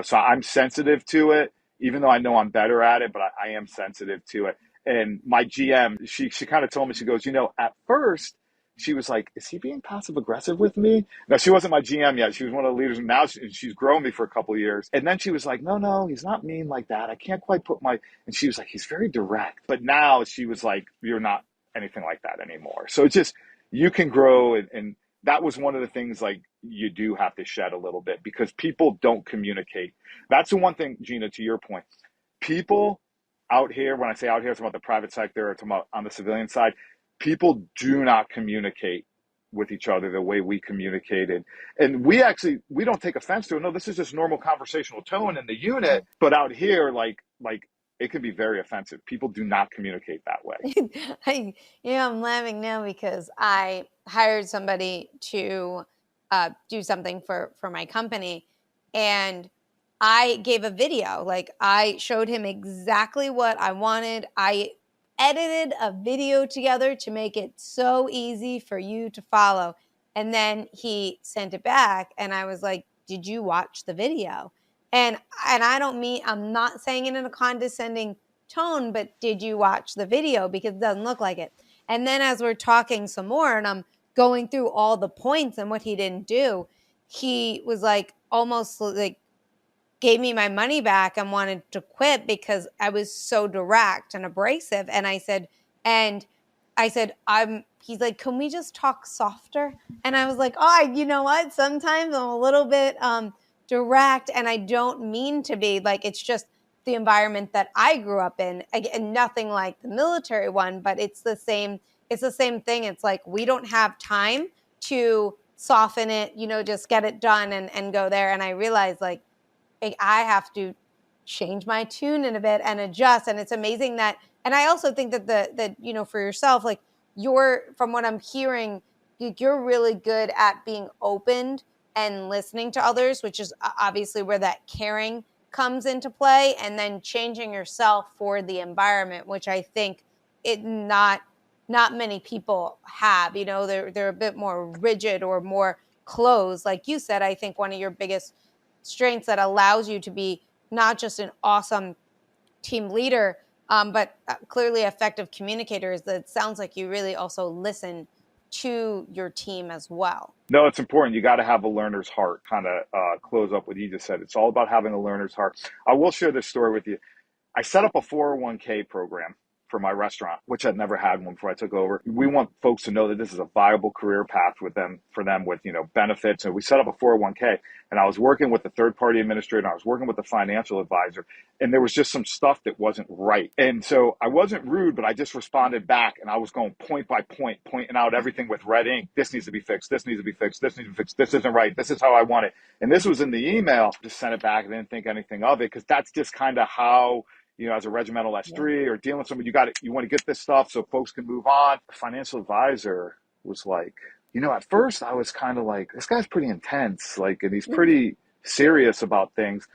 so I'm sensitive to it, even though I know I'm better at it, but I am sensitive to it. And my GM, she kind of told me, she goes, at first, she was like, is he being passive aggressive with me? No, she wasn't my GM yet. She was one of the leaders. And now she's grown me for a couple of years. And then she was like, no, he's not mean like that. I can't quite put my, and she was like, he's very direct. But now she was like, you're not anything like that anymore. So it's just, you can grow. And that was one of the things like you do have to shed a little bit because people don't communicate. That's the one thing, Gina, to your point. People out here, when I say out here, it's about the private sector or it's about on the civilian side, people do not communicate with each other the way we communicated. And we don't take offense to it. No, this is just normal conversational tone in the unit. But out here, like it can be very offensive. People do not communicate that way. I'm laughing now because I hired somebody to do something for my company, and I gave a video. Like, I showed him exactly what I wanted. I edited a video together to make it so easy for you to follow. And then he sent it back, and I was like, did you watch the video? And I don't mean, I'm not saying it in a condescending tone, but did you watch the video? Because it doesn't look like it. And then as we're talking some more and I'm going through all the points and what he didn't do, he was like, almost like, gave me my money back and wanted to quit because I was so direct and abrasive. And I said, he's like, can we just talk softer? And I was like, oh, you know what? Sometimes I'm a little bit direct, and I don't mean to be. Like, it's just the environment that I grew up in. Again, nothing like the military one, but it's the same thing. It's like, we don't have time to soften it, just get it done and go there. And I realized, like, I have to change my tune in a bit and adjust. And it's amazing that, and I also think that for yourself, like, from what I'm hearing, you're really good at being open and listening to others, which is obviously where that caring comes into play, and then changing yourself for the environment, which I think not many people have. They're a bit more rigid or more closed. Like you said, I think one of your biggest strengths that allows you to be not just an awesome team leader, but clearly effective communicator is that it sounds like you really also listen to your team as well. No, it's important. You got to have a learner's heart, kind of close up what you just said. It's all about having a learner's heart. I will share this story with you. I set up a 401k program for my restaurant, which I'd never had one before I took over. We want folks to know that this is a viable career path for them with, benefits. So we set up a 401k, and I was working with the third party administrator. I was working with the financial advisor, and there was just some stuff that wasn't right. And so I wasn't rude, but I just responded back, and I was going point by point, pointing out everything with red ink. This needs to be fixed. This needs to be fixed. This needs to be fixed. This isn't right. This is how I want it. And this was in the email. Just sent it back. I didn't think anything of it because that's just kind of how, as a regimental S3 or dealing with somebody, you want to get this stuff so folks can move on. The financial advisor was like, at first I was kind of like, this guy's pretty intense, like, and he's pretty serious about things.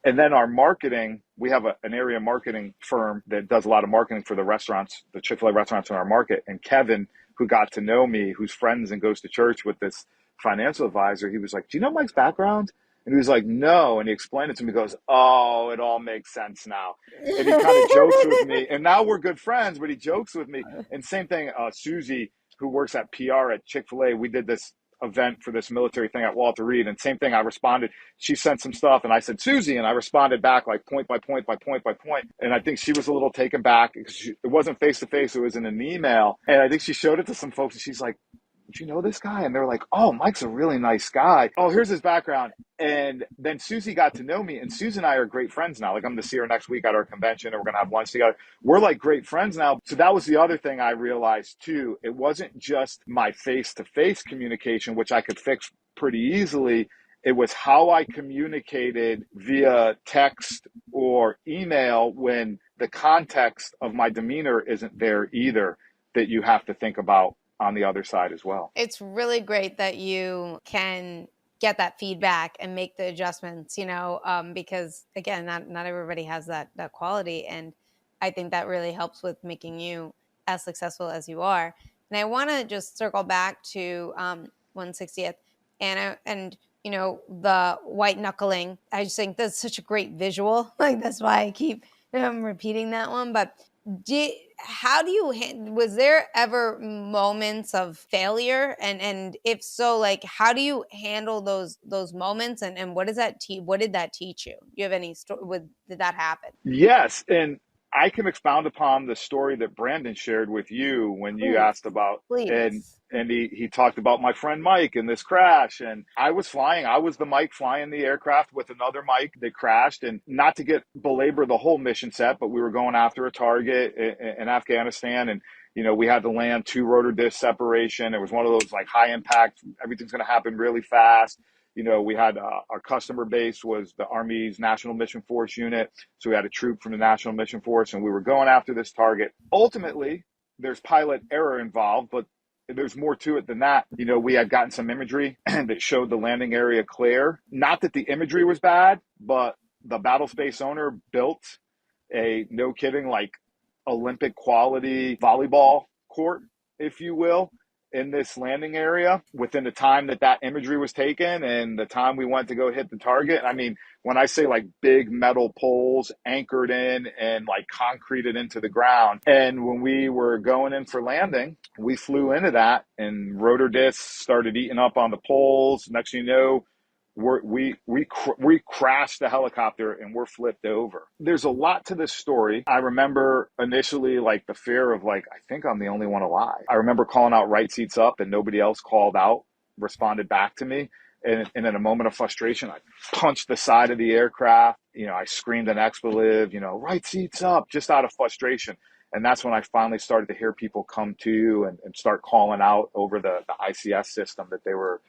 And then our marketing, we have an area marketing firm that does a lot of marketing for the restaurants, the Chick-fil-A restaurants in our market. And Kevin, who got to know me, who's friends and goes to church with this financial advisor, he was like, do you know Mike's background? And he was like, no. And he explained it to me. He goes, oh, it all makes sense now. And he kind of jokes with me. And now we're good friends, but he jokes with me. And same thing, Susie, who works at PR at Chick-fil-A, we did this event for this military thing at Walter Reed. And same thing, I responded. She sent some stuff, and I said, Susie. And I responded back like point by point by point by point. And I think she was a little taken back because it wasn't face-to-face. It was in an email. And I think she showed it to some folks, and she's like, do you know this guy? And they're like, oh, Mike's a really nice guy. Oh, here's his background. And then Susie got to know me, and Susie and I are great friends now. Like, I'm going to see her next week at our convention, and we're going to have lunch together. We're like great friends now. So that was the other thing I realized too. It wasn't just my face-to-face communication, which I could fix pretty easily. It was how I communicated via text or email when the context of my demeanor isn't there either, that you have to think about on the other side as well. It's really great that you can get that feedback and make the adjustments, because again, not everybody has that quality. And I think that really helps with making you as successful as you are. And I want to just circle back to 160th and the white knuckling. I just think that's such a great visual. Like, that's why I keep repeating that one. But How do you was there ever moments of failure, and if so, like how do you handle those moments, and what does that what did that teach you? Do you have any story with did that happen? Yes, and I can expound upon the story that Brandon shared with you when you Please, asked about and please. he talked about my friend Mike and this crash. And I was flying. I was the Mike flying the aircraft with another Mike that crashed. And not to get belabor the whole mission set, but we were going after a target in Afghanistan, and we had to land 2 rotor disc separation. It was one of those like high impact. Everything's going to happen really fast. We had our customer base was the Army's National Mission Force unit. So we had a troop from the National Mission Force, and we were going after this target. Ultimately, there's pilot error involved, but there's more to it than that. We had gotten some imagery that showed the landing area clear. Not that the imagery was bad, but the battle space owner built a, no kidding, like Olympic quality volleyball court, if you will, in this landing area within the time that imagery was taken and the time we went to go hit the target. I mean, when I say like big metal poles anchored in and like concreted into the ground. And when we were going in for landing, we flew into that and rotor discs started eating up on the poles. Next thing you know, we crashed the helicopter and we're flipped over. There's a lot to this story. I remember initially like the fear of like, I think I'm the only one alive. I remember calling out right seats up and nobody else responded back to me. And in a moment of frustration, I punched the side of the aircraft. I screamed an expletive, right seats up, just out of frustration. And that's when I finally started to hear people come to and start calling out over the ICS system that they were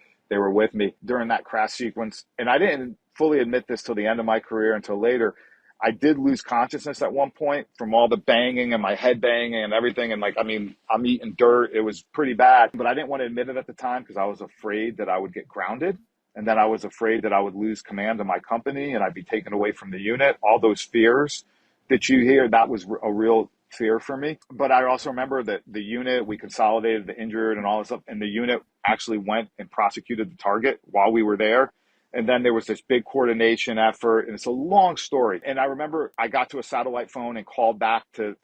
with me during that crash sequence. And I didn't fully admit this till the end of my career, until later. I did lose consciousness at one point from all the banging and my head banging and everything. And I'm eating dirt. It was pretty bad, but I didn't want to admit it at the time because I was afraid that I would get grounded. And then I was afraid that I would lose command of my company and I'd be taken away from the unit. All those fears that you hear, that was a real fear for me. But I also remember that the unit, we consolidated the injured and all this stuff, and the unit actually went and prosecuted the target while we were there. And then there was this big coordination effort, and it's a long story. And I remember I got to a satellite phone and called back to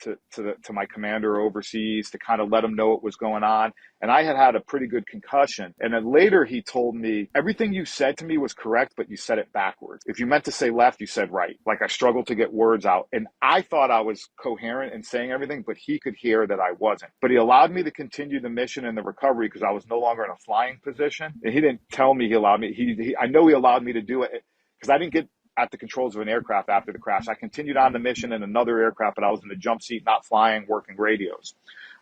my commander overseas to kind of let him know what was going on. And I had a pretty good concussion. And then later he told me, everything you said to me was correct, but you said it backwards. If you meant to say left, you said right. Like I struggled to get words out. And I thought I was coherent in saying everything, but he could hear that I wasn't. But he allowed me to continue the mission and the recovery because I was no longer in a flying position. And he didn't tell me he allowed me. I know he allowed me to do it because I didn't get at the controls of an aircraft after the crash. I continued on the mission in another aircraft, but I was in the jump seat, not flying, working radios.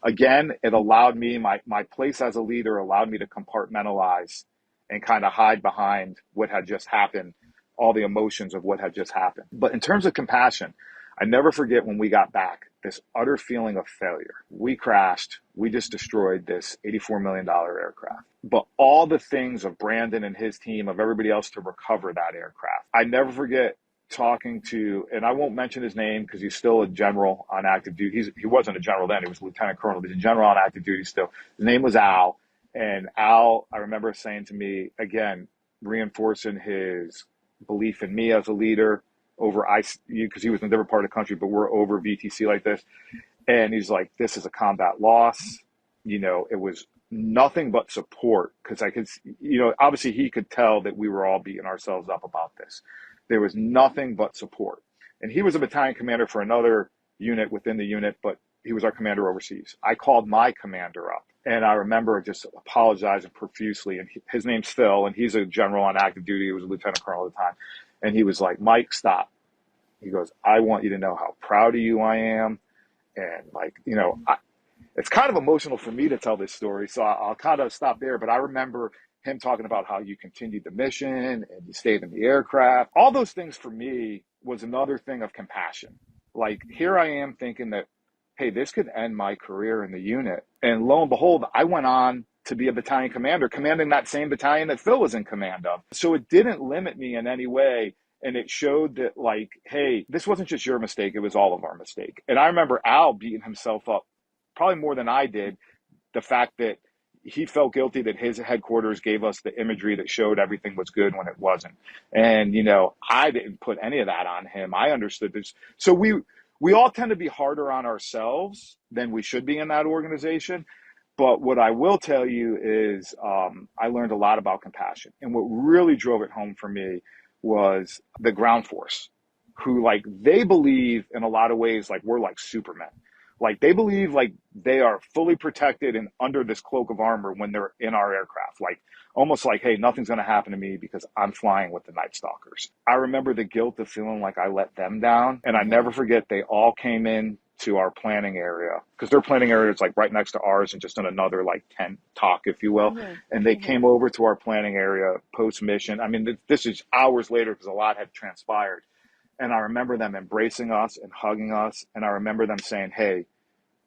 Again, it allowed me, my place as a leader allowed me to compartmentalize and kind of hide behind what had just happened, all the emotions of what had just happened. But in terms of compassion, I never forget when we got back, this utter feeling of failure. We crashed. We just destroyed this $84 million aircraft. But all the things of Brandon and his team, of everybody else to recover that aircraft. I never forget talking to, and I won't mention his name because he's still a general on active duty. He wasn't a general then. He was a lieutenant colonel. He's a general on active duty still. His name was Al. And Al, I remember saying to me, again, reinforcing his belief in me as a leader over because he was in a different part of the country, but we're over VTC like this. And he's like, this is a combat loss. It was nothing but support because I could, obviously he could tell that we were all beating ourselves up about this. There was nothing but support. And he was a battalion commander for another unit within the unit, but he was our commander overseas. I called my commander up and I remember just apologizing profusely. And his name's Phil, and he's a general on active duty. He was a lieutenant colonel at the time. And he was like, Mike, stop. He goes, I want you to know how proud of you I am. And it's kind of emotional for me to tell this story. So I'll kind of stop there. But I remember him talking about how you continued the mission and you stayed in the aircraft. All those things for me was another thing of compassion. Like here I am thinking that, hey, this could end my career in the unit. And lo and behold, I went on to be a battalion commander, commanding that same battalion that Phil was in command of. So it didn't limit me in any way. And it showed that hey, this wasn't just your mistake. It was all of our mistake. And I remember Al beating himself up probably more than I did. The fact that he felt guilty that his headquarters gave us the imagery that showed everything was good when it wasn't. And, I didn't put any of that on him. I understood this. So we all tend to be harder on ourselves than we should be in that organization. But what I will tell you is I learned a lot about compassion. And what really drove it home for me was the ground force, who like they believe in a lot of ways like we're like Supermen. Like they believe like they are fully protected and under this cloak of armor when they're in our aircraft. Like almost like, hey, nothing's going to happen to me because I'm flying with the Night Stalkers. I remember the guilt of feeling like I let them down. And I never forget, they all came in to our planning area because their planning area is like right next to ours and just on another like tent talk, if you will. And they came over to our planning area post mission. I mean, this is hours later because a lot had transpired. And I remember them embracing us and hugging us. And I remember them saying, hey,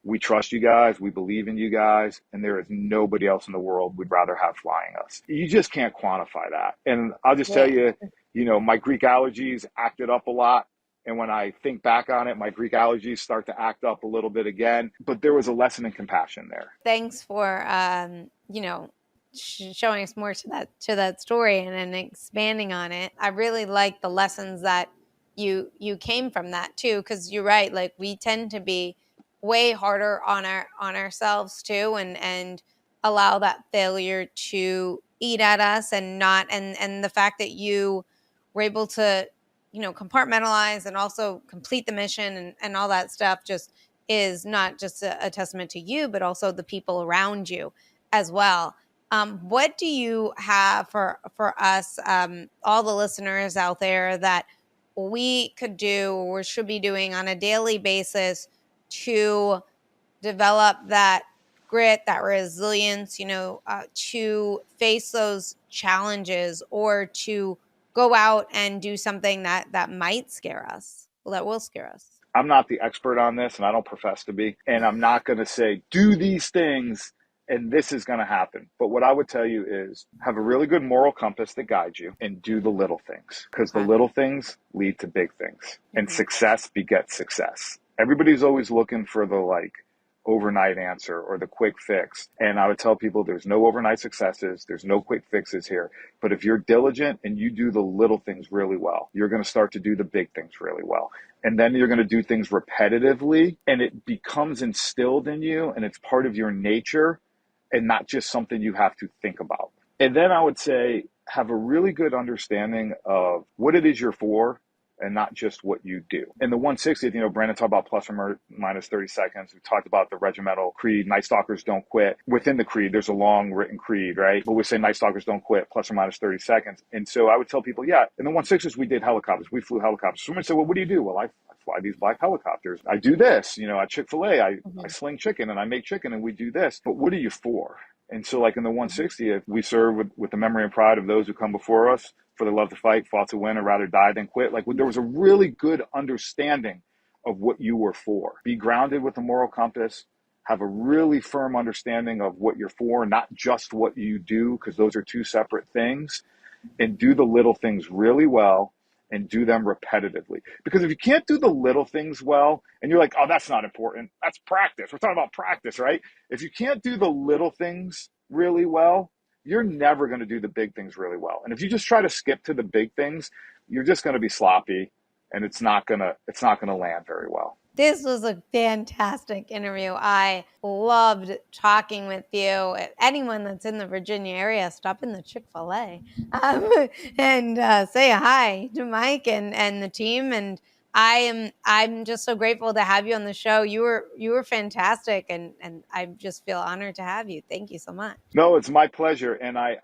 we trust you guys. We believe in you guys. And there is nobody else in the world we'd rather have flying us. You just can't quantify that. And I'll just tell you, my Greek allergies acted up a lot. And when I think back on it, my Greek allergies start to act up a little bit again. But there was a lesson in compassion there. Thanks for, showing us more to that story and then expanding on it. I really like the lessons that you came from that too, because you're right. Like we tend to be way harder on ourselves too, and allow that failure to eat at us, and the fact that you were able to compartmentalize and also complete the mission and all that stuff just is not just a testament to you, but also the people around you as well. What do you have for us, all the listeners out there, that we could do or should be doing on a daily basis to develop that grit, that resilience, to face those challenges, or to go out and do something that might scare us, that will scare us? I'm not the expert on this, and I don't profess to be. And I'm not going to say, do these things and this is going to happen. But what I would tell you is have a really good moral compass that guides you, and do the little things, because the little things lead to big things, and success begets success. Everybody's always looking for the overnight answer or the quick fix. And I would tell people there's no overnight successes. There's no quick fixes here. But if you're diligent and you do the little things really well, you're going to start to do the big things really well. And then you're going to do things repetitively, and it becomes instilled in you, and it's part of your nature and not just something you have to think about. And then I would say have a really good understanding of what it is you're for, and not just what you do. In the 160th, Brandon talked about plus or minus 30 seconds. We talked about the regimental creed, Night Stalkers don't quit. Within the creed, there's a long written creed, right? But we say Night Stalkers don't quit, plus or minus 30 seconds. And so I would tell people, in the 160s, we did helicopters. We flew helicopters. Someone would say, well, what do you do? Well, I fly these black helicopters. I do this, at Chick-fil-A, I sling chicken and I make chicken and we do this. But what are you for? And so in the 160th, we serve with the memory and pride of those who come before us, for the love to fight, fought to win, or rather die than quit. There was a really good understanding of what you were for. Be grounded with a moral compass, have a really firm understanding of what you're for, not just what you do, because those are two separate things, and do the little things really well and do them repetitively. Because if you can't do the little things well, and you're like, oh, that's not important, that's practice. We're talking about practice, right? If you can't do the little things really well, you're never going to do the big things really well. And if you just try to skip to the big things, you're just going to be sloppy, and it's not going to land very well. This was a fantastic interview. I loved talking with you. Anyone that's in the Virginia area, stop in the Chick-fil-A and say hi to Mike and the team. And I'm just so grateful to have you on the show. You were fantastic, and I just feel honored to have you. Thank you so much. No, it's my pleasure, and I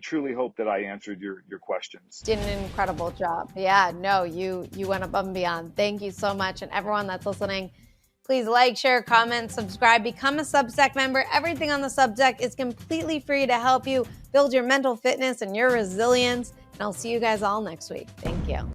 truly hope that I answered your questions. Did an incredible job. Yeah, no, you went above and beyond. Thank you so much, and everyone that's listening, please like, share, comment, subscribe, become a Substack member. Everything on the Substack is completely free to help you build your mental fitness and your resilience. And I'll see you guys all next week. Thank you.